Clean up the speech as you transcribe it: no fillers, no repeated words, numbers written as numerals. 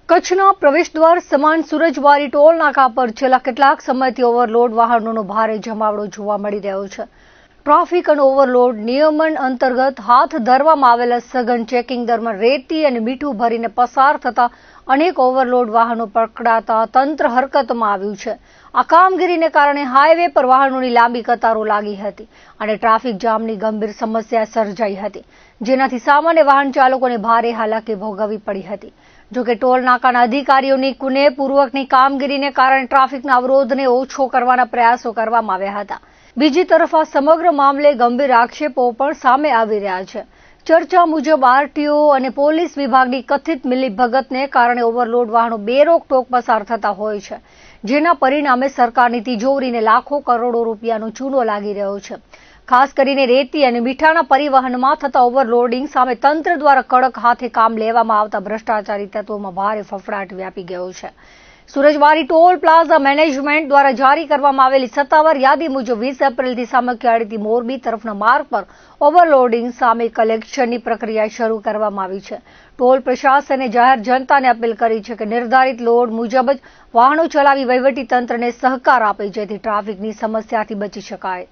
કચ્છના પ્રવેશદ્વાર સમાન સુરજવારી ટોલ નાકા પર છેલ્લા કેટલાક સમયથી ઓવરલોડ વાહનોનો ભારે જમાવડો જોવા મળી રહ્યો છે. ટ્રાફિક અને ઓવરલોડ નિયમન અંતર્ગત હાથ ધરવામાં આવેલા સઘન ચેકિંગ દરમિયાન રેતી અને મીઠું ભરીને પસાર થતા અનેક ઓવરલોડ વાહનો પકડાતા તંત્ર હરકતમાં આવ્યું છે. આ કામગીરીને કારણે હાઈવે પર વાહનોની લાંબી કતારો લાગી હતી અને ટ્રાફિક જામની ગંભીર સમસ્યા સર્જાઈ હતી, જેનાથી સામાન્ય વાહન ચાલકોને ભારે હાલાકી ભોગવવી પડી હતી. જોકે ટોલ નાકાના અધિકારીઓની કુનેહપૂર્વકની કામગીરીને કારણે ટ્રાફિકના અવરોધને ઓછો કરવાના પ્રયાસો કરવામાં આવ્યા હતા. બીજી તરફ આ સમગ્ર મામલે ગંભીર આક્ષેપો પણ સામે આવી રહ્યા છે. ચર્ચા મુજબ આરટીઓ અને પોલીસ વિભાગની કથિત મિલીભગતને કારણે ઓવરલોડ વાહનો બેરોકટોક પસાર થતા હોય છે, જેના પરિણામે સરકારની તિજોરીને લાખો કરોડો રૂપિયાનો ચૂનો લાગી રહ્યો છે. ખાસ કરીને રેતી અને મીઠાના પરિવહનમાં થતા ઓવરલોડિંગ સામે તંત્ર દ્વારા કડક હાથે કામ લેવામાં આવતા ભ્રષ્ટાચારી તત્વોમાં ભારે ફફડાટ વ્યાપી ગયો છે. સુરજવારી ટોલ પ્લાઝા મેનેજમેન્ટ દ્વારા જારી કરવામાં આવેલી સત્તાવાર યાદી મુજબ 20 એપ્રિલથી સામખિયાળીથી મોરબી તરફના માર્ગ પર ઓવરલોડિંગ સામે કલેક્શનની પ્રક્રિયા શરૂ કરવામાં આવી છે. ટોલ પ્રશાસને જાહેર જનતાને અપીલ કરી છે કે નિર્ધારિત લોડ મુજબ જ વાહનો ચલાવી વહીવટી તંત્રને સહકાર આપે, જેથી ટ્રાફિકની સમસ્યાથી બચી શકાય.